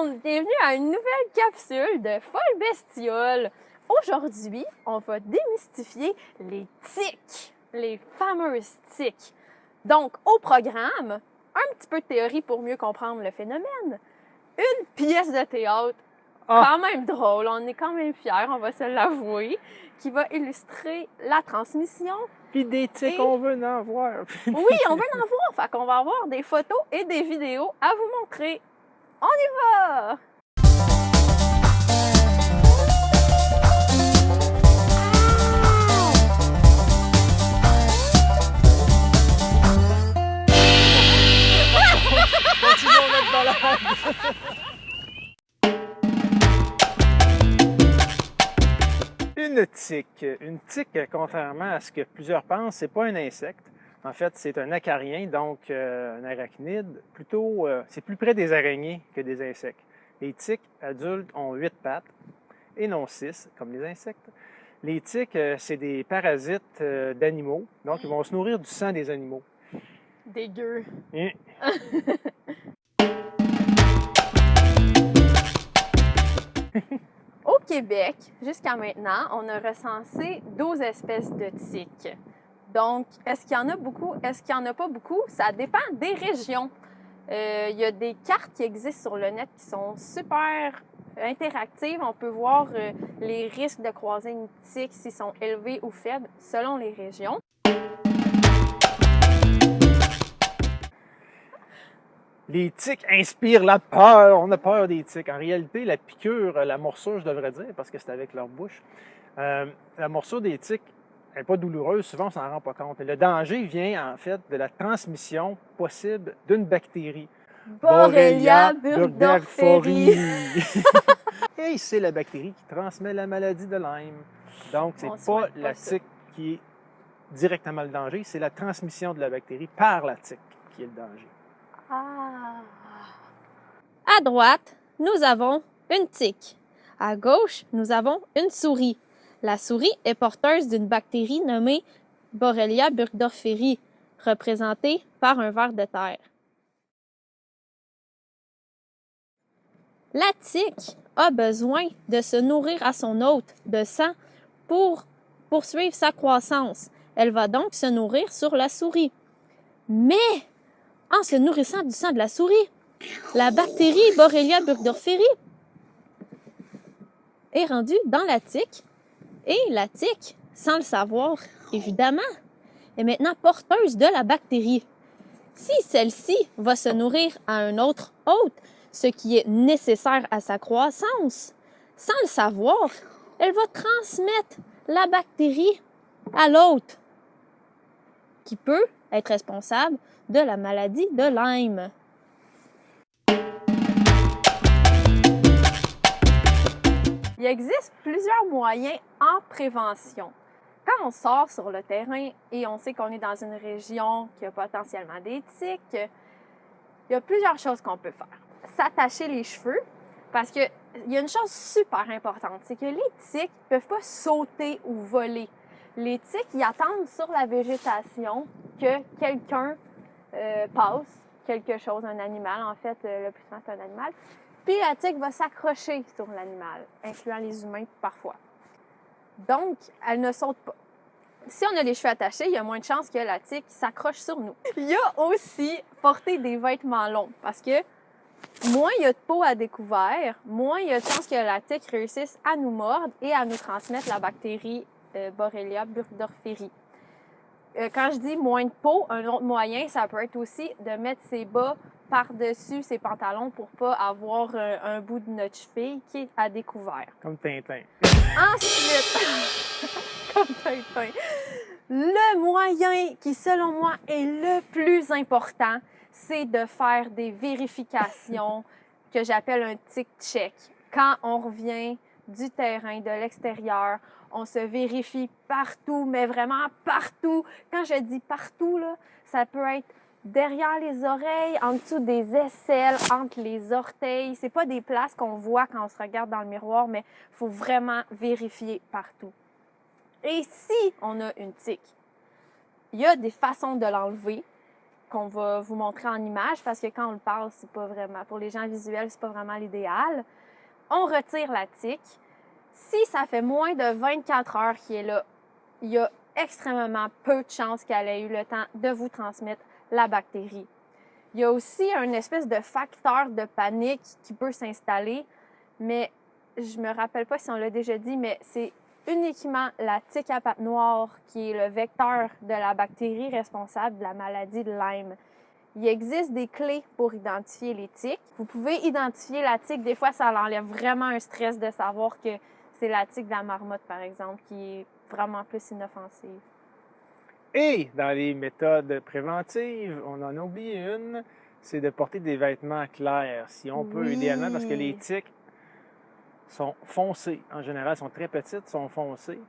monde! Bienvenue à une nouvelle capsule de Folle Bestiole. Aujourd'hui, on va démystifier les tiques, les fameuses tiques. Donc, au programme, un petit peu de théorie pour mieux comprendre le phénomène, une pièce de théâtre quand même drôle, on est quand même fiers, on va se l'avouer, qui va illustrer la transmission. Puis des tiques, on veut en voir. Oui, on veut en voir, fait qu'on va avoir des photos et des vidéos à vous montrer. On y va! Continuons notre balade. Une tique. Une tique, contrairement à ce que plusieurs pensent, c'est pas un insecte. En fait, c'est un acarien, donc un arachnide. Plutôt, c'est plus près des araignées que des insectes. Les tiques adultes ont 8 pattes et non 6, comme les insectes. Les tiques, c'est des parasites d'animaux, donc ils vont se nourrir du sang des animaux. Dégueu. Et... Au Québec, jusqu'à maintenant, on a recensé 12 espèces de tiques. Donc, est-ce qu'il y en a beaucoup? Est-ce qu'il n'y en a pas beaucoup? Ça dépend des régions. Il y a des cartes qui existent sur le net qui sont super interactives. On peut voir les risques de croiser une tique, s'ils sont élevés ou faibles, selon les régions. Les tiques inspirent la peur. On a peur des tiques. En réalité, la piqûre, la morsure, je devrais dire, parce que c'est avec leur bouche. La morsure des tiques n'est pas douloureuse. Souvent, on ne s'en rend pas compte. Et le danger vient, en fait, de la transmission possible d'une bactérie. Borrelia burgdorferi. Et c'est la bactérie qui transmet la maladie de Lyme. Donc, c'est pas la tique qui est directement le danger, c'est la transmission de la bactérie par la tique qui est le danger. Ah. À droite, nous avons une tique. À gauche, nous avons une souris. La souris est porteuse d'une bactérie nommée Borrelia burgdorferi, représentée par un ver de terre. La tique a besoin de se nourrir à son hôte de sang pour poursuivre sa croissance. Elle va donc se nourrir sur la souris. Mais en se nourrissant du sang de la souris, la bactérie Borrelia burgdorferi est rendue dans la tique et la tique, sans le savoir, évidemment, est maintenant porteuse de la bactérie. Si celle-ci va se nourrir à un autre hôte, ce qui est nécessaire à sa croissance, sans le savoir, elle va transmettre la bactérie à l'hôte, qui peut être responsable de la maladie de Lyme. Il existe plusieurs moyens en prévention. Quand on sort sur le terrain et on sait qu'on est dans une région qui a potentiellement des tiques, il y a plusieurs choses qu'on peut faire. S'attacher les cheveux, parce qu'il y a une chose super importante, c'est que les tiques ne peuvent pas sauter ou voler. Les tiques, ils attendent sur la végétation que quelqu'un passe, quelque chose, un animal, en fait, le plus souvent c'est un animal, puis la tique va s'accrocher sur l'animal, incluant les humains parfois. Donc, elle ne saute pas. Si on a les cheveux attachés, il y a moins de chances que la tique s'accroche sur nous. Il y a aussi porter des vêtements longs, parce que moins il y a de peau à découvert, moins il y a de chances que la tique réussisse à nous mordre et à nous transmettre la bactérie Borrelia burgdorferi. Quand je dis moins de peau, un autre moyen, ça peut être aussi de mettre ses bas par-dessus ses pantalons pour pas avoir un bout de notre cheville qui est à découvert. Comme Tintin. Ensuite, comme Tintin, le moyen qui, selon moi, est le plus important, c'est de faire des vérifications que j'appelle un tick check. Quand on revient du terrain, de l'extérieur, on se vérifie partout, mais vraiment partout. Quand je dis partout, là, ça peut être derrière les oreilles, en dessous des aisselles, entre les orteils. C'est pas des places qu'on voit quand on se regarde dans le miroir, mais il faut vraiment vérifier partout. Et si on a une tique, il y a des façons de l'enlever. qu'on va vous montrer en image parce que quand on le parle, c'est pas vraiment, pour les gens visuels, c'est pas vraiment l'idéal. On retire la tique. Si ça fait moins de 24 heures qu'il est là, il y a extrêmement peu de chances qu'elle ait eu le temps de vous transmettre la bactérie. Il y a aussi une espèce de facteur de panique qui peut s'installer, mais je me rappelle pas si on l'a déjà dit, mais c'est uniquement la tique à pattes noires qui est le vecteur de la bactérie responsable de la maladie de Lyme. Il existe des clés pour identifier les tiques. Vous pouvez identifier la tique. Des fois, ça enlève vraiment un stress de savoir que c'est la tique de la marmotte, par exemple, qui est vraiment plus inoffensive. Et dans les méthodes préventives, on en a oublié une, c'est de porter des vêtements clairs, si on peut, Oui. idéalement, parce que les tiques sont foncées. En général, elles sont très petites, sont foncées.